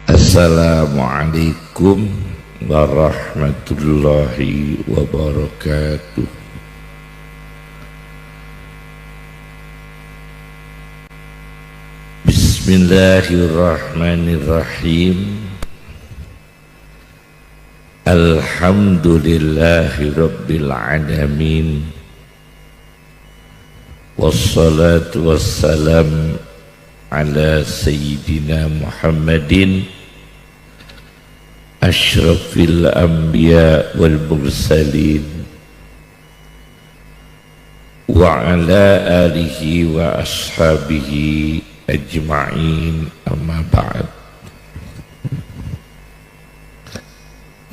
Assalamualaikum warahmatullahi wabarakatuh. Bismillahirrahmanirrahim. Alhamdulillahi rabbil alamin. Wassalatu wassalam ala sayyidina Muhammadin asyrafil anbiya wal mursalin wa ala alihi wa ashabihi ajma'in, amma ba'd.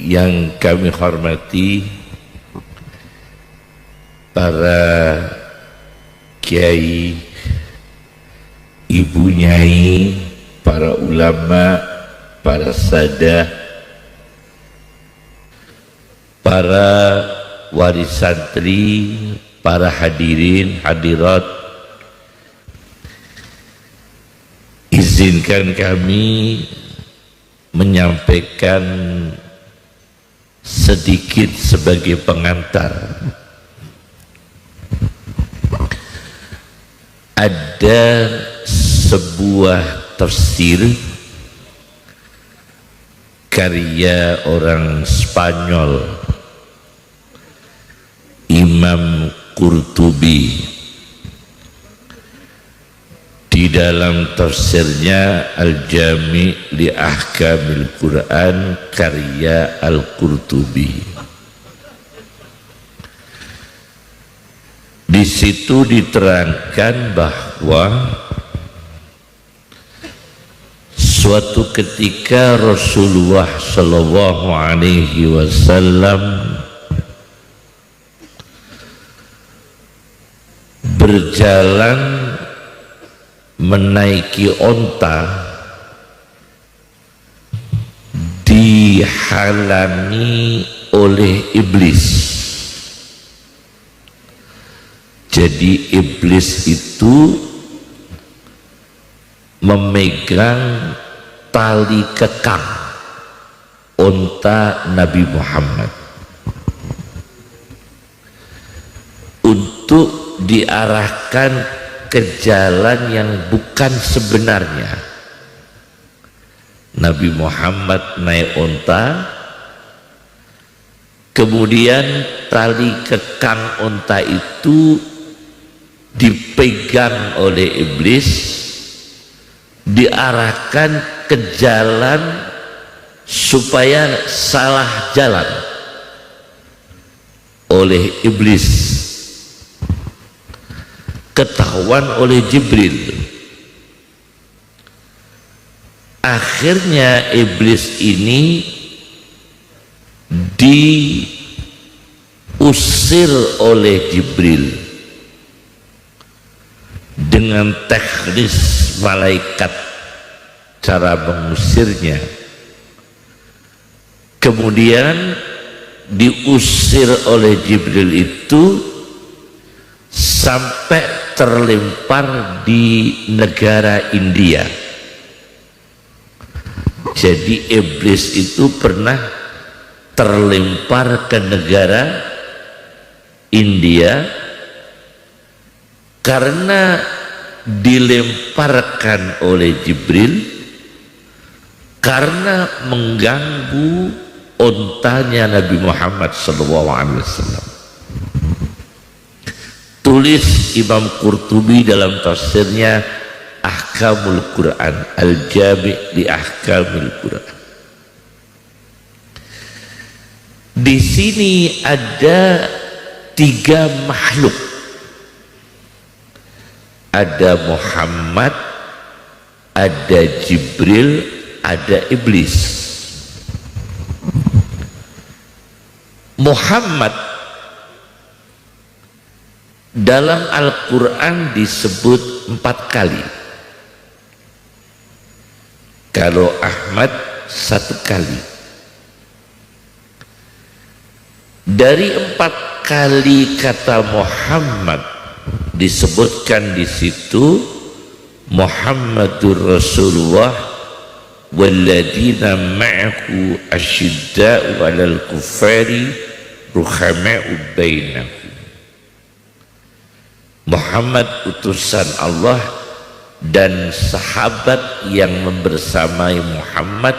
Yang kami hormati para kiai, ibu nyai, para ulama, para sadah, para wali santri, para hadirin hadirat, izinkan kami menyampaikan sedikit sebagai pengantar. Ada sebuah tafsir karya orang Spanyol, Imam Qurtubi. Di dalam tafsirnya Al-Jami' li Ahkamil Quran karya Al-Qurtubi. Di situ diterangkan bahwa suatu ketika Rasulullah Shallallahu Alaihi Wasallam berjalan menaiki onta, dihalangi oleh iblis. Jadi iblis itu memegang tali kekang onta Nabi Muhammad untuk diarahkan ke jalan yang bukan sebenarnya. Nabi Muhammad naik onta, kemudian tali kekang onta itu dipegang oleh iblis, diarahkan ke jalan supaya salah jalan oleh iblis. Ketahuan oleh Jibril. Akhirnya iblis ini diusir oleh Jibril dengan teknis malaikat cara mengusirnya. Kemudian diusir oleh Jibril itu sampai terlempar di negara India. Jadi iblis itu pernah terlempar ke negara India karena dilemparkan oleh Jibril karena mengganggu ontanya Nabi Muhammad SAW. Tulis Imam Qurtubi dalam tafsirnya Ahkamul Quran, Al-Jami' li Ahkamil Quran. Di sini ada 3 makhluk. Ada Muhammad, ada Jibril, ada iblis. Muhammad dalam Al-Quran disebut 4 kali. Kalau Ahmad 1 kali. Dari 4 kali kata Muhammad disebutkan di situ Muhammadur Rasulullah walladzina ma'ahu asyidda'u 'alal kuffari ruhama'u bainahum. Muhammad utusan Allah dan sahabat yang membersamai Muhammad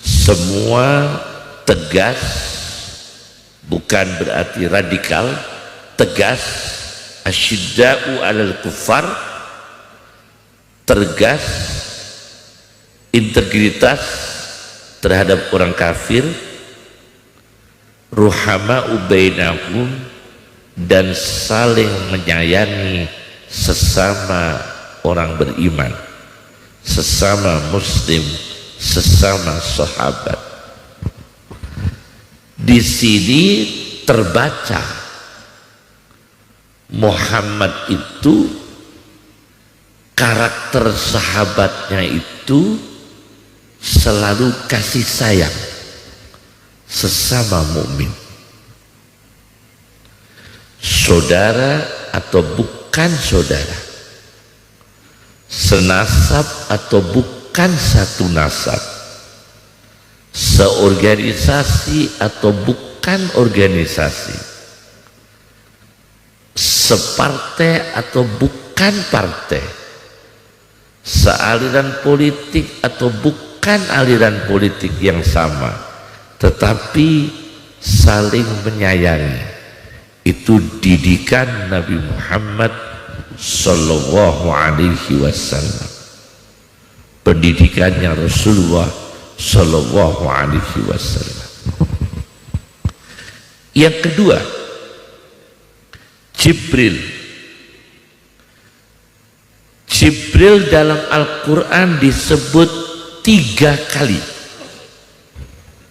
semua tegas, bukan berarti radikal, tegas, asyidda'u 'alal kuffar, tegas, integritas terhadap orang kafir, ruhama'u bainahum, dan saling menyayangi sesama orang beriman, sesama muslim, sesama sahabat. Di sini terbaca Muhammad itu karakter sahabatnya itu selalu kasih sayang sesama mukmin, saudara atau bukan saudara, senasab atau bukan satu nasab, seorganisasi atau bukan organisasi, separtai atau bukan partai, sealiran politik atau bukan aliran politik yang sama, tetapi saling menyayangi. Itu didikan Nabi Muhammad sallallahu alaihi wasallam, pendidikannya Rasulullah sallallahu alaihi wasallam. Yang kedua, Jibril dalam Al-Quran disebut 3 kali,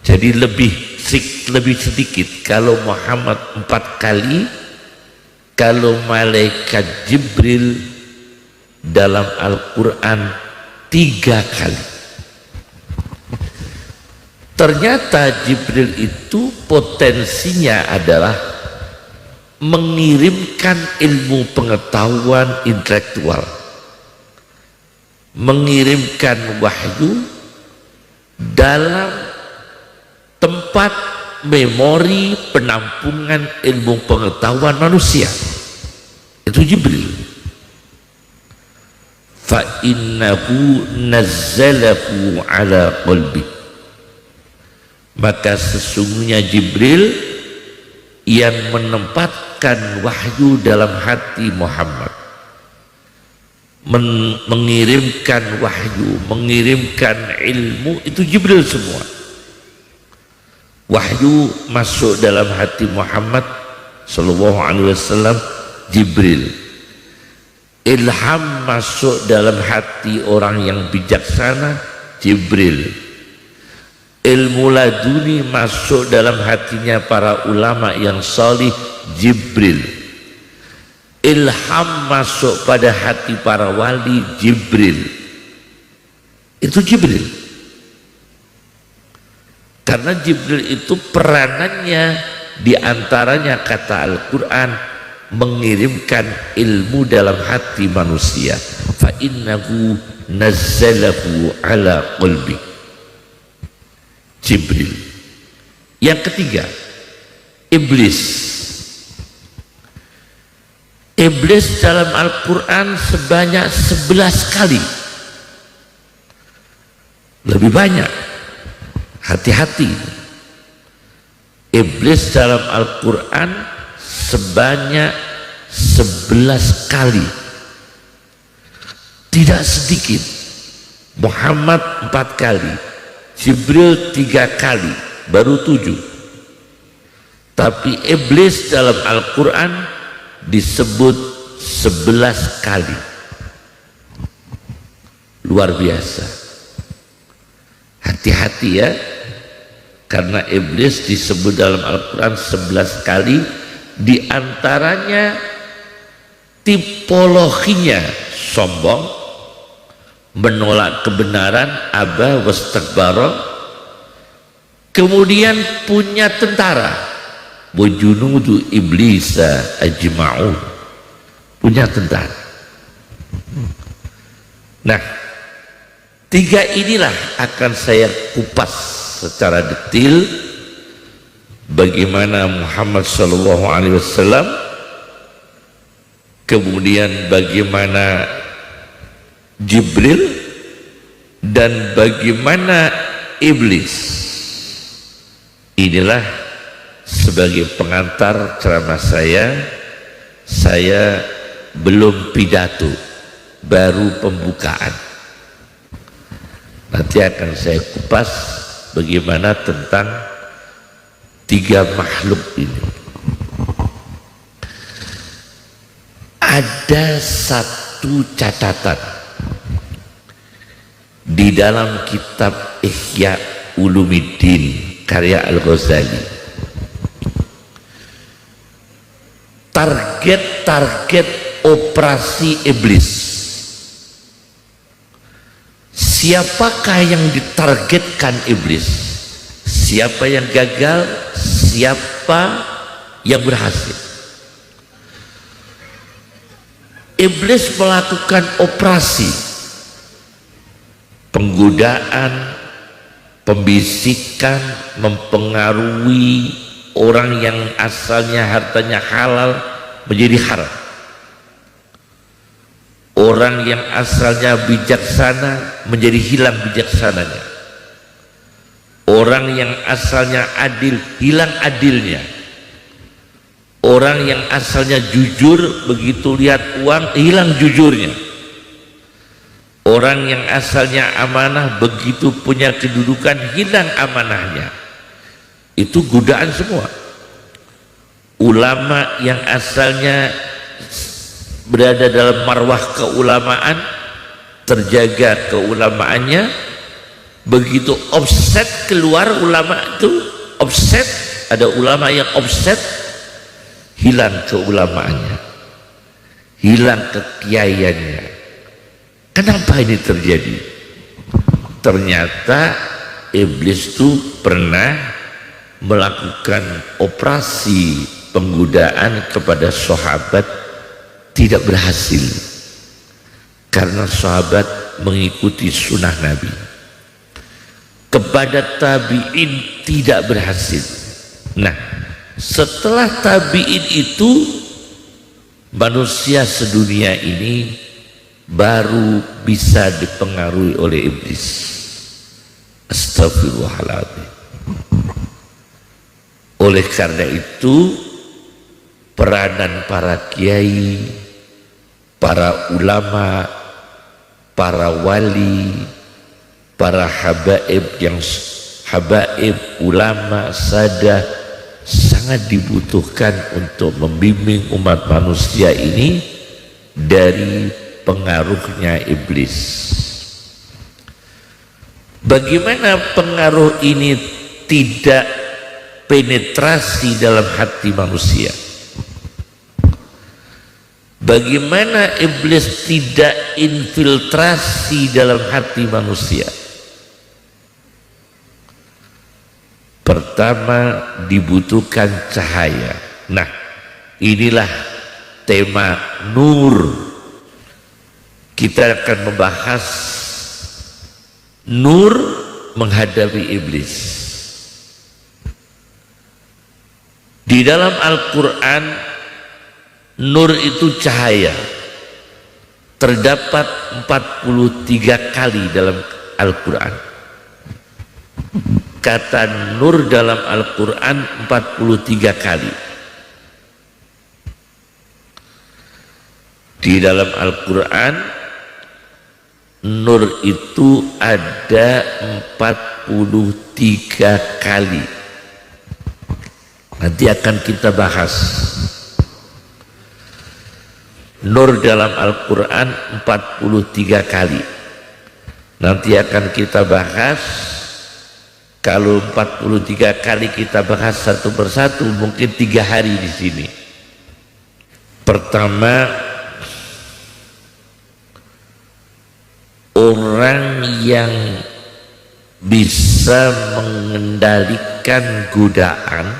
jadi lebih sedikit. Kalau Muhammad 4 kali, kalau malaikat Jibril dalam Al-Quran 3 kali. Ternyata Jibril itu potensinya adalah mengirimkan ilmu pengetahuan intelektual, mengirimkan wahyu dalam tempat memori penampungan ilmu pengetahuan manusia. Itu Jibril. Fa innahu nazzalahu ala qalbi, maka sesungguhnya Jibril yang menempatkan wahyu dalam hati Muhammad, mengirimkan wahyu, mengirimkan ilmu, itu Jibril semua. Wahyu masuk dalam hati Muhammad sallallahu alaihi wasallam, Jibril. Ilham masuk dalam hati orang yang bijaksana, Jibril. Ilmu laduni masuk dalam hatinya para ulama yang salih, Jibril. Ilham masuk pada hati para wali, Jibril. Itu Jibril. Karena Jibril itu peranannya diantaranya kata Al-Quran mengirimkan ilmu dalam hati manusia. Fa innahu nazzalahu ala qalbi, Jibril. Yang ketiga, Iblis. Iblis dalam Al-Quran sebanyak 11 kali, lebih banyak. Hati-hati, Iblis dalam Al-Quran sebanyak 11 kali, tidak sedikit. Muhammad 4 kali, Jibril 3 kali, baru 7. Tapi Iblis dalam Al-Quran disebut 11 kali. Luar biasa. Hati-hati ya, karena iblis disebut dalam Al-Quran 11 kali, diantaranya tipologinya sombong, menolak kebenaran, aba wastakbara, kemudian punya tentara, wajunudu iblisa ajma'un, punya tentara. Nah, Tiga inilah akan saya kupas secara detail bagaimana Muhammad SAW, kemudian bagaimana Jibril, dan bagaimana iblis. Inilah sebagai pengantar ceramah saya belum pidato, baru pembukaan. Nanti akan saya kupas bagaimana tentang tiga makhluk ini. Ada satu catatan di dalam kitab Ihya Ulumuddin karya Al-Ghazali. Target operasi iblis. Siapakah yang ditargetkan iblis? Siapa yang gagal? Siapa yang berhasil? Iblis melakukan operasi penggodaan, pembisikan, mempengaruhi orang yang asalnya hartanya halal menjadi haram. Orang yang asalnya bijaksana menjadi hilang bijaksananya. Orang yang asalnya adil hilang adilnya. Orang yang asalnya jujur begitu lihat uang hilang jujurnya. Orang yang asalnya amanah begitu punya kedudukan hilang amanahnya. Itu godaan semua. Ulama yang asalnya berada dalam marwah keulamaan, terjaga keulamaannya, begitu offset keluar ulama itu offset, ada ulama yang offset, hilang keulamaannya, hilang kekiaiannya. Kenapa ini terjadi? Ternyata iblis itu pernah melakukan operasi penggodaan kepada sahabat, tidak berhasil karena sahabat mengikuti sunnah Nabi. Kepada tabi'in tidak berhasil. Nah, setelah tabi'in itu manusia sedunia ini baru bisa dipengaruhi oleh iblis. Astagfirullahaladzim. Oleh karena itu peranan para kiai, para ulama, para wali, para habaib, ulama, sadah sangat dibutuhkan untuk membimbing umat manusia ini dari pengaruhnya iblis. Bagaimana pengaruh ini tidak penetrasi dalam hati manusia? Bagaimana iblis tidak infiltrasi dalam hati manusia? Pertama, dibutuhkan cahaya. Nah, inilah tema nur. Kita akan membahas nur menghadapi iblis. Di dalam Al-Quran, nur itu cahaya. Terdapat 43 kali dalam Al-Quran. Kata nur dalam Al-Quran 43 kali. Di dalam Al-Quran, nur itu ada 43 kali. Nanti akan kita bahas. Nur dalam Al-Quran 43 kali. Nanti akan kita bahas. Kalau 43 kali kita bahas satu persatu, mungkin 3 hari di sini. Pertama, orang yang bisa mengendalikan godaan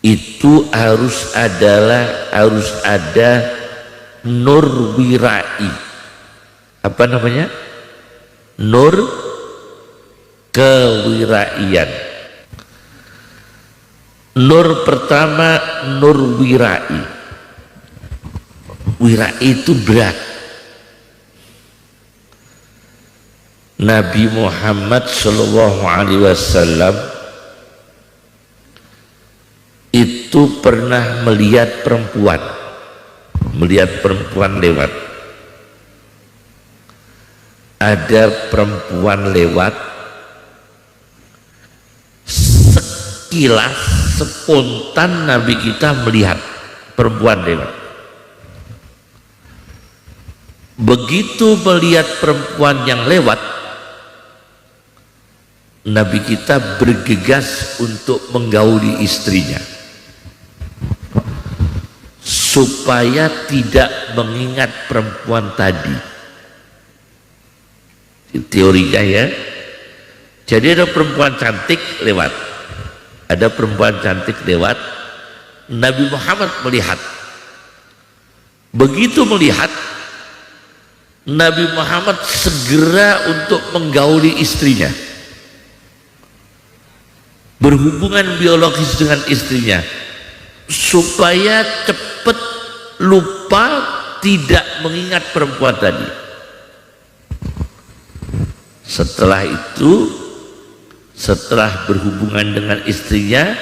itu harus ada nur wirai, apa namanya, nur kewiraian. Nur pertama nur wirai. Wirai itu berat. Nabi Muhammad SAW itu pernah melihat perempuan lewat. Ada perempuan lewat, sekilas spontan Nabi kita melihat perempuan lewat. Begitu melihat perempuan yang lewat, Nabi kita bergegas untuk menggauli istrinya supaya tidak mengingat perempuan tadi. Teorinya ya. Jadi ada perempuan cantik lewat, Nabi Muhammad melihat. Begitu melihat, Nabi Muhammad segera untuk menggauli istrinya, berhubungan biologis dengan istrinya, supaya cepat lupa, tidak mengingat perempuan tadi. Setelah itu, setelah berhubungan dengan istrinya,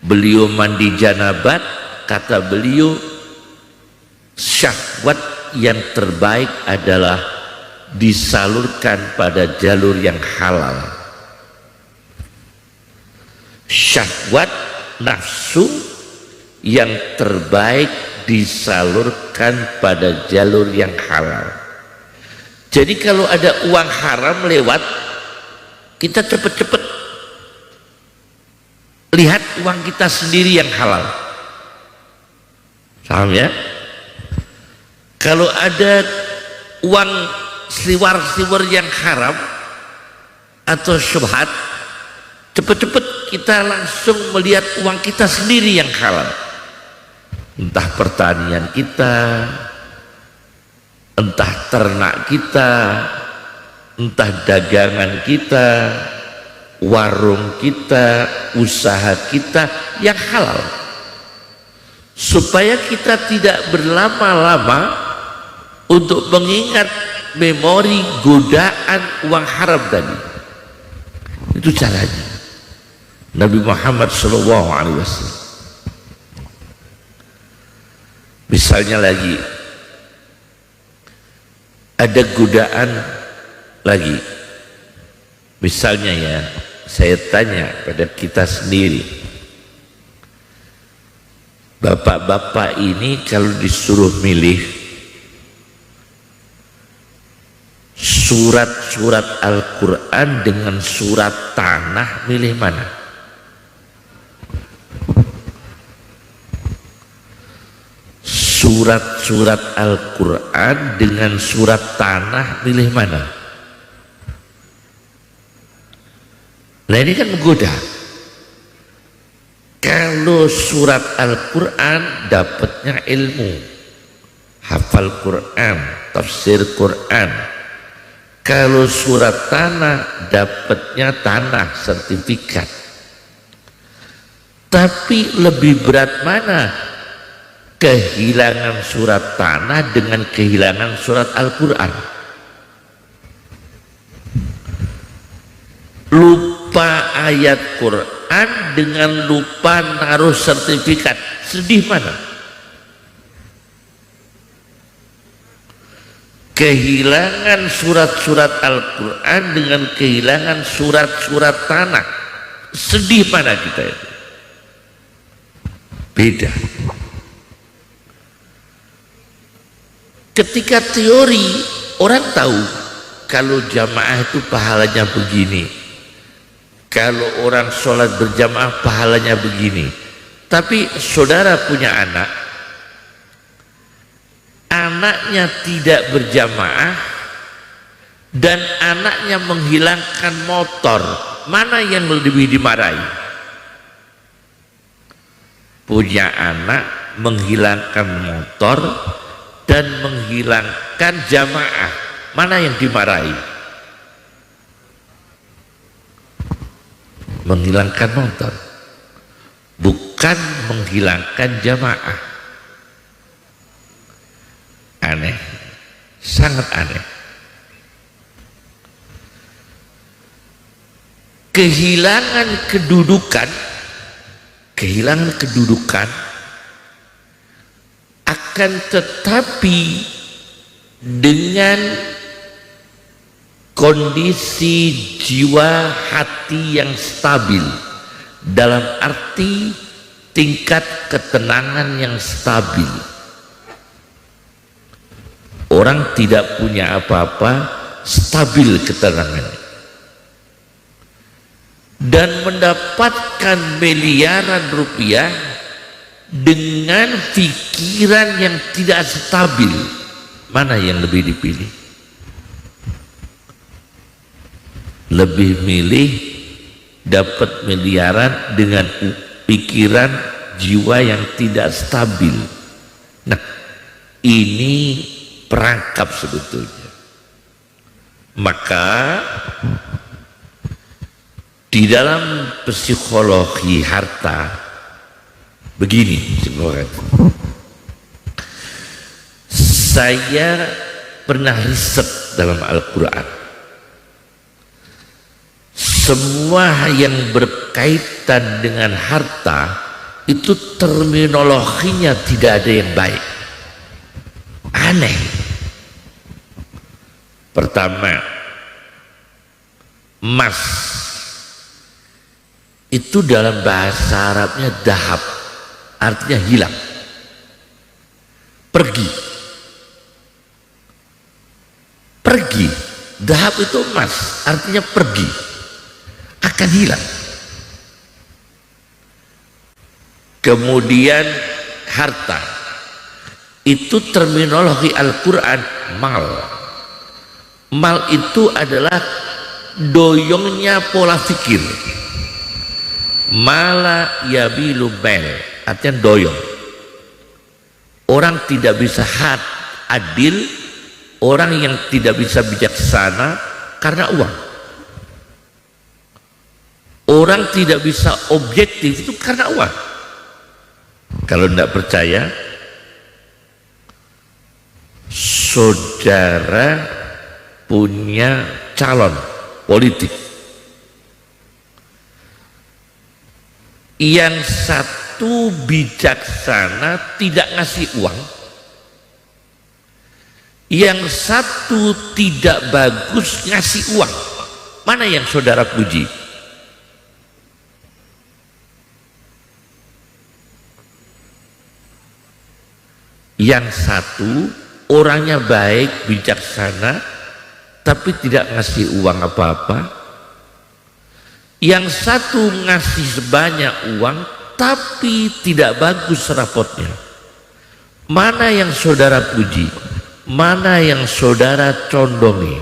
beliau mandi janabat. Kata beliau, syahwat yang terbaik adalah disalurkan pada jalur yang halal. Syahwat nafsu yang terbaik disalurkan pada jalur yang halal. Jadi kalau ada uang haram lewat, kita cepat-cepat lihat uang kita sendiri yang halal. Paham ya? Kalau ada uang sliwar-sliwar yang haram atau syubhat, cepat-cepat kita langsung melihat uang kita sendiri yang halal. Entah pertanian kita, entah ternak kita, entah dagangan kita, warung kita, usaha kita yang halal, supaya kita tidak berlama-lama untuk mengingat memori godaan uang haram tadi. Itu caranya Nabi Muhammad SAW. Misalnya lagi ada godaan lagi, misalnya ya, saya tanya pada kita sendiri, bapak-bapak ini kalau disuruh milih surat-surat Al-Quran dengan surat tanah, milih mana? Surat-surat Al-Quran dengan surat tanah, milih mana? Nah ini kan menggoda. Kalau surat Al-Quran dapatnya ilmu, hafal Quran, tafsir Quran. Kalau surat tanah dapatnya tanah, sertifikat. Tapi lebih berat mana? Kehilangan surat tanah dengan kehilangan surat Al-Quran. Lupa ayat Quran dengan lupa naruh sertifikat, sedih mana? Kehilangan surat-surat Al-Quran dengan kehilangan surat-surat tanah, sedih mana kita itu? Beda. Ketika teori, orang tahu kalau jamaah itu pahalanya begini, kalau orang sholat berjamaah pahalanya begini. Tapi saudara punya anak, anaknya tidak berjamaah dan anaknya menghilangkan motor, mana yang lebih dimarahi? Punya anak menghilangkan motor dan menghilangkan jamaah, Mana yang dimarahi? Menghilangkan motor, bukan menghilangkan jamaah. Aneh, sangat aneh. Kehilangan kedudukan akan tetapi dengan kondisi jiwa hati yang stabil, dalam arti tingkat ketenangan yang stabil. Orang tidak punya apa-apa, stabil ketenangannya, dan mendapatkan miliaran rupiah dengan pikiran yang tidak stabil. Mana yang lebih dipilih? Lebih milih dapat miliaran dengan pikiran jiwa yang tidak stabil. Nah, ini perangkap sebetulnya. Maka di dalam psikologi harta begini, saya pernah riset dalam Al-Quran. Semua yang berkaitan dengan harta itu terminologinya tidak ada yang baik. Aneh. Pertama, emas itu dalam bahasa Arabnya dahab, artinya hilang, pergi. Dahab itu emas, artinya pergi, akan hilang. Kemudian harta itu terminologi Al-Quran mal. Mal itu adalah doyongnya pola pikir. Mala yabilu bel, artinya doyong. Orang tidak bisa adil, orang yang tidak bisa bijaksana karena uang. Orang tidak bisa objektif itu karena uang. Kalau tidak percaya, saudara punya calon politik, yang satu bijaksana tidak ngasih uang, yang satu tidak bagus ngasih uang. Mana yang saudara puji? Yang satu orangnya baik, bijaksana, tapi tidak ngasih uang apa-apa. Yang satu ngasih sebanyak uang, tapi tidak bagus rapotnya. Mana yang saudara puji? Mana yang saudara condongi?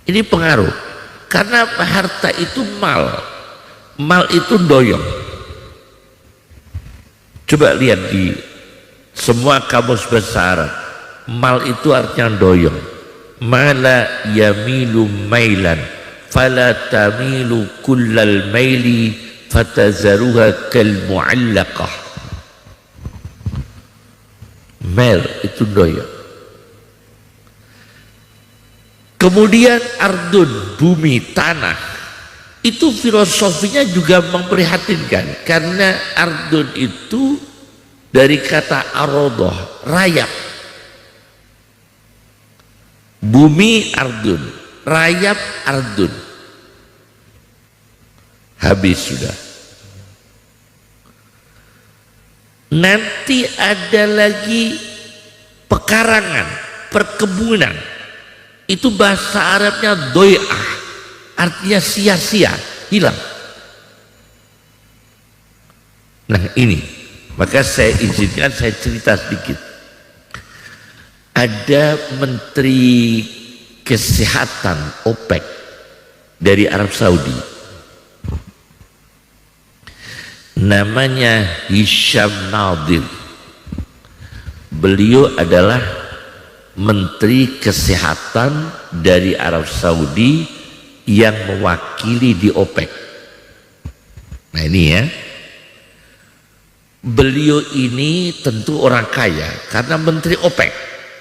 Ini pengaruh. Karena harta itu mal. Mal itu doyong. Coba lihat di semua kamus bahasa Arab, mal itu artinya doyong. Mala yamilu mailan fala tamilu kullal maili fatazaruha kal mu'allaqah. Mail itu doyong. Kemudian ardun, bumi, tanah, itu filosofinya juga memprihatinkan, karena ardun itu dari kata arodoh, rayap. Bumi ardun, rayap ardun, habis sudah. Nanti ada lagi pekarangan, perkebunan, itu bahasa Arabnya doy'ah, artinya sia-sia, hilang. Nah ini, maka saya izinkan saya cerita sedikit. Ada menteri kesehatan OPEC dari Arab Saudi, namanya Hisham Nadir. Beliau adalah Menteri Kesehatan dari Arab Saudi yang mewakili di OPEC. Nah ini ya, beliau ini tentu orang kaya karena menteri OPEC.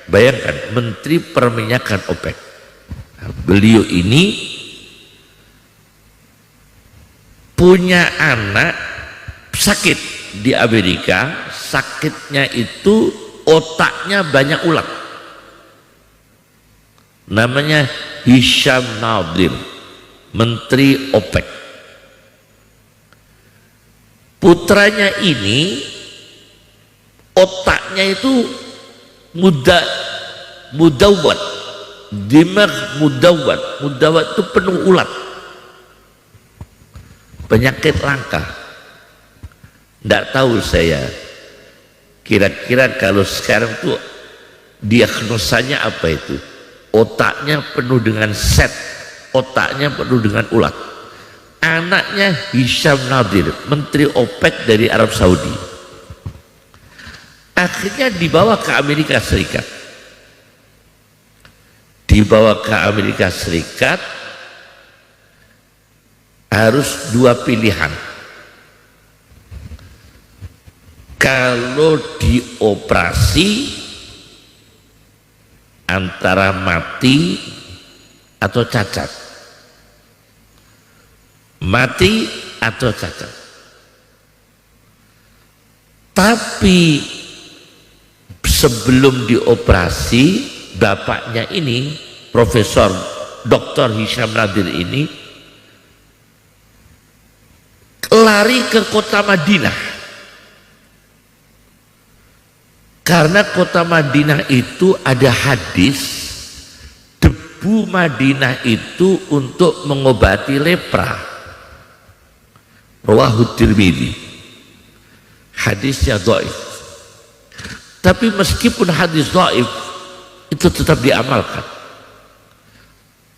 Bayangkan, menteri perminyakan OPEC. Nah, beliau ini punya anak sakit di Amerika. Sakitnya itu otaknya banyak ulat. Namanya Hisham Nadir, menteri OPEC. Putranya ini otaknya itu mudawat, dimag mudawat itu penuh ulat, penyakit langka. Tidak tahu saya, kira-kira kalau sekarang tuh diagnosanya apa itu? Otaknya penuh dengan set, otaknya penuh dengan ulat. Anaknya Hisham Nadir, menteri OPEC dari Arab Saudi, akhirnya dibawa ke Amerika Serikat. Dibawa ke Amerika Serikat harus dua pilihan. Kalau dioperasi antara mati atau cacat, mati atau cacat. Tapi sebelum dioperasi, bapaknya ini Profesor Dr. Hisham Nadir ini lari ke kota Madinah, karena kota Madinah itu ada hadis debu Madinah itu untuk mengobati lepra. Rawahu Tirmidzi, hadisnya dhaif. Tapi meskipun hadis dhaif itu tetap diamalkan.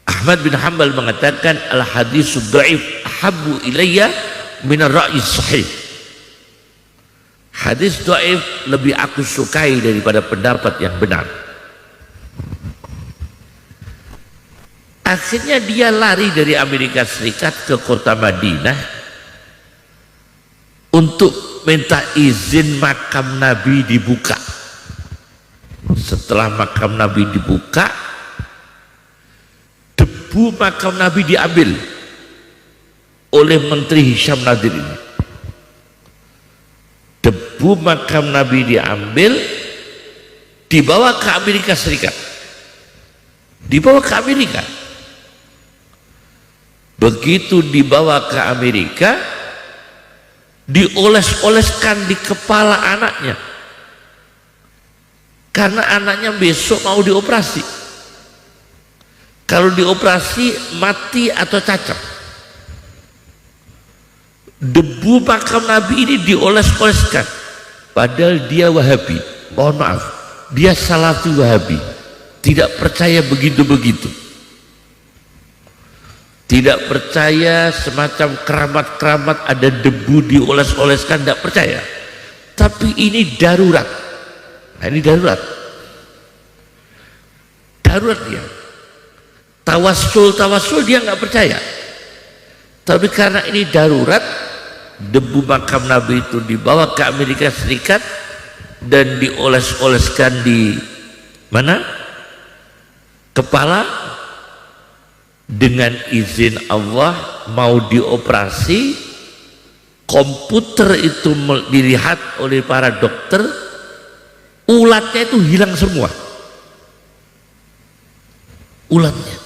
Ahmad bin Hanbal mengatakan al hadisu dhaif ahabbu ilayya min ar-ra'yi sahih. Hadis dhaif lebih aku sukai daripada pendapat yang benar. Akhirnya dia lari dari Amerika Serikat ke kota Madinah untuk minta izin makam Nabi dibuka. Setelah makam Nabi dibuka, debu makam Nabi diambil oleh Menteri Hisham Nadir ini. Debu makam Nabi diambil, dibawa ke Amerika Serikat. Dibawa ke Amerika. Begitu dibawa ke Amerika, dioles-oleskan di kepala anaknya, karena anaknya besok mau dioperasi. Kalau dioperasi mati atau cacat. Debu makam Nabi ini dioles-oleskan, padahal dia Wahabi. Mohon maaf, dia Salafi Wahabi, tidak percaya begitu-begitu, tidak percaya semacam keramat-keramat ada debu dioles-oleskan, tidak percaya. Tapi ini darurat. Nah, ini darurat dia. Tawasul dia nggak percaya. Tapi karena ini darurat, debu makam Nabi itu dibawa ke Amerika Serikat dan dioles-oleskan di mana? Kepala. Dengan izin Allah mau dioperasi, komputer itu dilihat oleh para dokter, ulatnya itu hilang semua. Ulatnya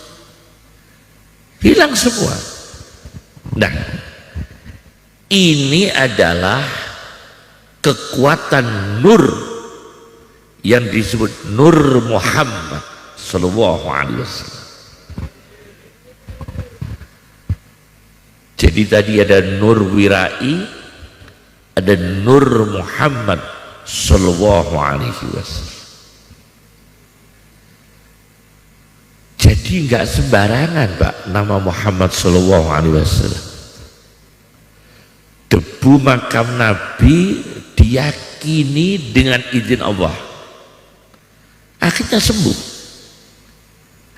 hilang semua. Nah, ini adalah kekuatan nur yang disebut Nur Muhammad sallallahu alaihi wasallam. Jadi tadi ada Nur Wirai, ada Nur Muhammad sallallahu alaihi wasallam. Jadi nggak sembarangan, Pak, nama Muhammad sallallahu alaihi wasallam. Debu makam Nabi diyakini dengan izin Allah. akhirnya sembuh.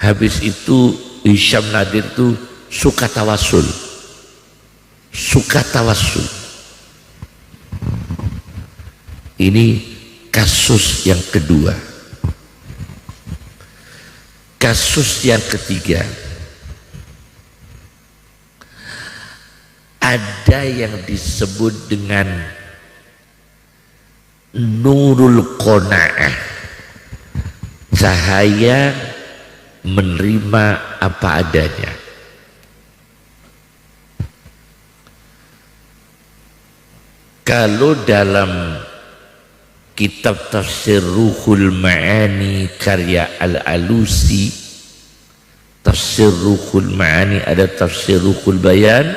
Habis itu Hisham Nadir itu suka tawasul. Ini kasus yang kedua. Kasus yang ketiga, ada yang disebut dengan nurul qanaah, cahaya menerima apa adanya. Kalau dalam kitab tafsir Ruhul Ma'ani karya Al-Alusi, tafsir Ruhul Ma'ani, ada tafsir Ruhul Bayan,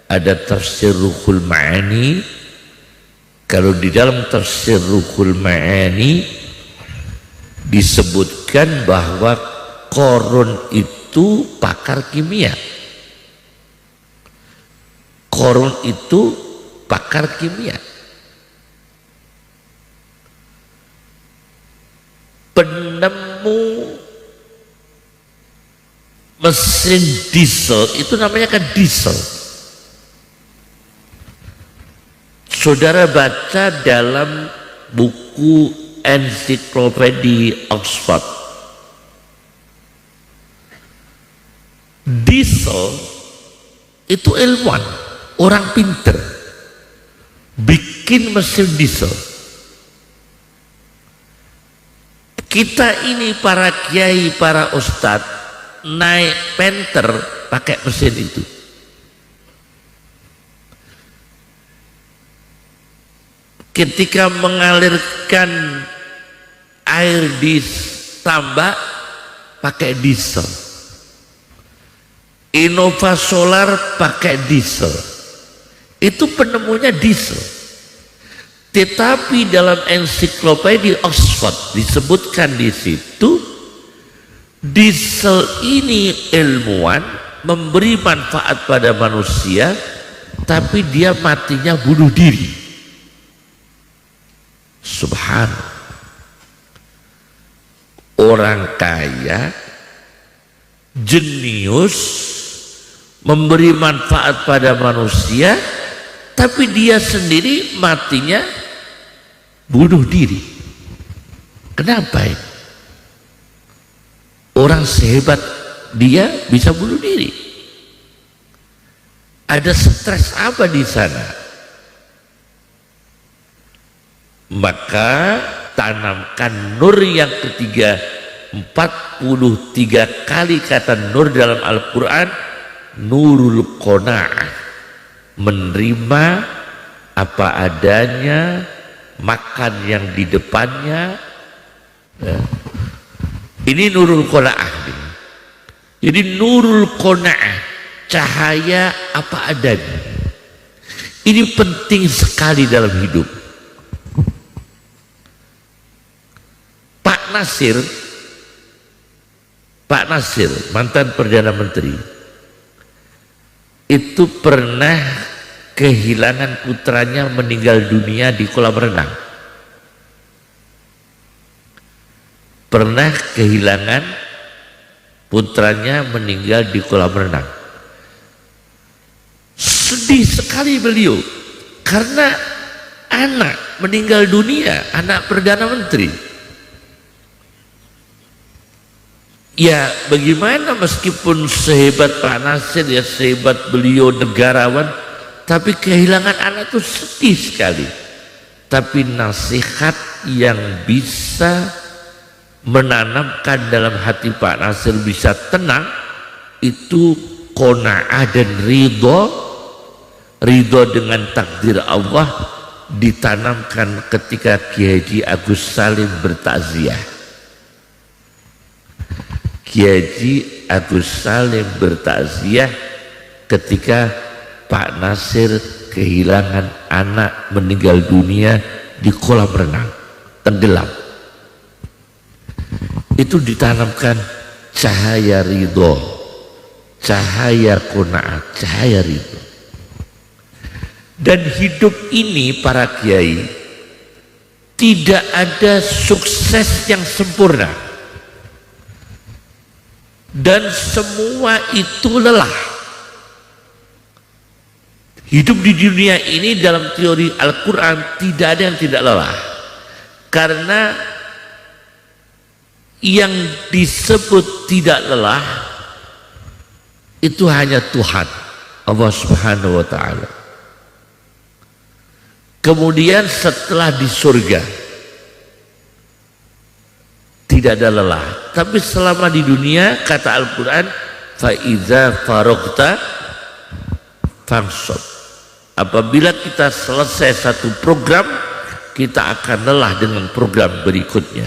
ada tafsir Ruhul Ma'ani. Kalau di dalam tafsir Ruhul Ma'ani disebutkan bahwa Qarun itu pakar kimia. Qarun itu pakar kimia. Penemu mesin diesel itu namanya kan diesel. Saudara baca dalam buku ensiklopedia Oxford, diesel itu ilmuwan, orang pinter bikin mesin diesel. Kita ini para kiai, para ustadz naik penter pakai mesin itu. Ketika mengalirkan air di tambak pakai diesel. Innova Solar pakai diesel. Itu penemunya diesel. Tetapi dalam ensiklopedia Oxford disebutkan di situ, diesel ini ilmuwan memberi manfaat pada manusia, tapi dia matinya bunuh diri. Subhanallah. Orang kaya, jenius, memberi manfaat pada manusia, tapi dia sendiri matinya bunuh diri. Kenapa ini? Orang sehebat dia bisa bunuh diri. Ada stres apa di sana? Maka tanamkan nur yang ketiga. 43 kali kata nur dalam Al-Quran, nurul qanaah, menerima apa adanya, makan yang di depannya. Ini nurul qanaah. Jadi nurul qanaah, cahaya apa adanya. Ini penting sekali dalam hidup. Pak Nasir, mantan Perdana Menteri, itu pernah kehilangan putranya meninggal dunia di kolam renang. Pernah kehilangan putranya meninggal di kolam renang. Sedih sekali beliau karena anak meninggal dunia, anak Perdana Menteri. Ya bagaimana, meskipun sehebat Pak Nasir, ya sehebat beliau negarawan, tapi kehilangan anak itu sedih sekali. Tapi nasihat yang bisa menanamkan dalam hati Pak Nasir bisa tenang, itu qanaah dan ridho dengan takdir Allah ditanamkan ketika Kiai Haji Agus Salim bertakziah. Kiai Haji Agus Salim bertakziah ketika Pak Nasir kehilangan anak meninggal dunia di kolam renang, tenggelam. Itu ditanamkan cahaya ridho, cahaya qanaah, cahaya ridho. Dan hidup ini para kiai Tidak ada sukses yang sempurna, dan semua itu lelah. Hidup di dunia ini dalam teori Al-Quran tidak ada yang tidak lelah, karena yang disebut tidak lelah itu hanya Tuhan, Allah Subhanahu wa ta'ala. Kemudian setelah di surga tidak ada lelah, tapi selama di dunia kata Al-Quran fa iza faragta fansab, apabila kita selesai satu program kita akan lelah dengan program berikutnya.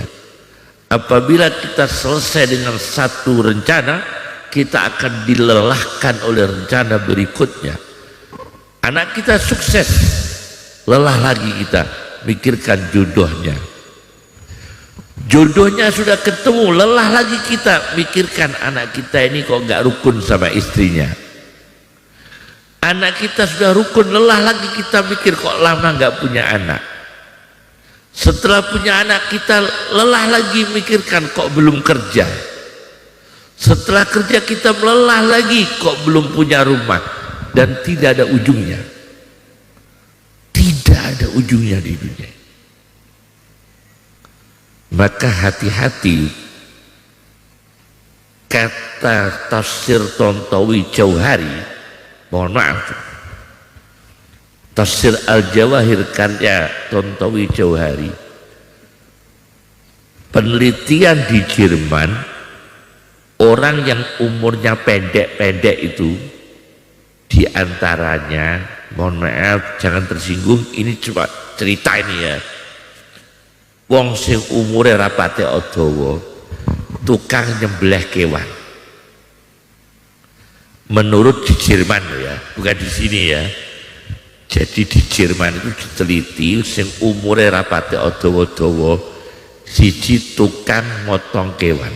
Apabila kita selesai dengan satu rencana kita akan dilelahkan oleh rencana berikutnya. Anak kita sukses, lelah lagi kita mikirkan jodohnya. Jodohnya sudah ketemu, lelah lagi kita mikirkan anak kita ini kok nggak rukun sama istrinya. Anak kita sudah rukun, lelah lagi kita mikir kok lama nggak punya anak. Setelah punya anak kita lelah lagi mikirkan kok belum kerja. Setelah kerja kita lelah lagi kok belum punya rumah, dan tidak ada ujungnya. Tidak ada ujungnya di dunia. Maka hati-hati. Kata tafsir Tontowi Jauhari, mohon maaf, tafsir Al-Jawahir karya Tontowi Jauhari, penelitian di Jerman, orang yang umurnya pendek-pendek itu diantaranya, mohon maaf jangan tersinggung, ini cuma cerita ini ya, wong sing umure rapate dawa tukang nyembelih kewan. Menurut di Jerman ya, bukan di sini ya. Jadi di Jerman itu diteliti sing umure rapate dawa-dawa siji tukang motong kewan.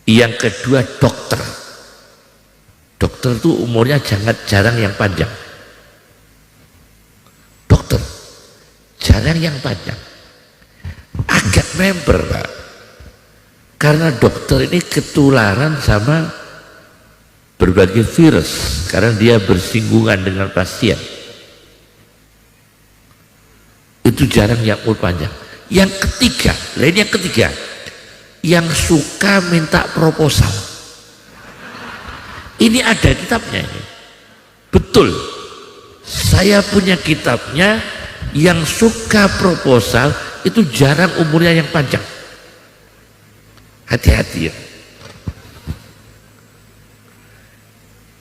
Yang kedua dokter. Dokter itu umurnya jarang yang panjang. Dokter jarang yang panjang. Agak member Pak, karena dokter ini ketularan sama berbagai virus karena dia bersinggungan dengan pasien. Itu jarang yang umur panjang. Yang ketiga, yang suka minta proposal. Ini ada kitabnya ini. Betul, saya punya kitabnya. Yang suka proposal itu jarang umurnya yang panjang. Hati-hati ya.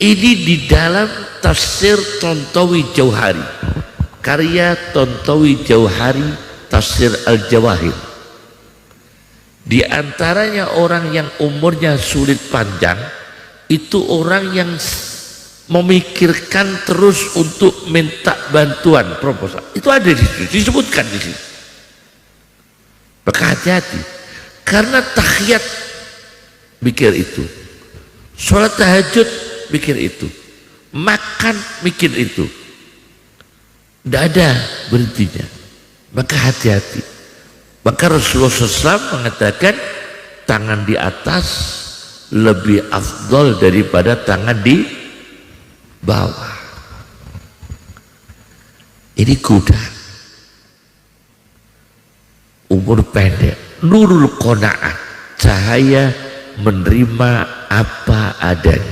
Ini di dalam tafsir Tontowi Jauhari, karya Tontowi Jauhari, tafsir Al-Jawahir. Di antaranya orang yang umurnya sulit panjang itu orang yang memikirkan terus untuk minta bantuan proposal. Itu ada di situ, disebutkan di situ. Maka hati-hati, karena tahiyat mikir itu, sholat tahajud mikir itu, makan mikir itu, tidak ada berhentinya. Maka hati-hati. Maka Rasulullah SAW mengatakan tangan di atas lebih afdol daripada tangan di bawah. Ini kuda umur pendek, nurul qanaah, cahaya menerima apa adanya.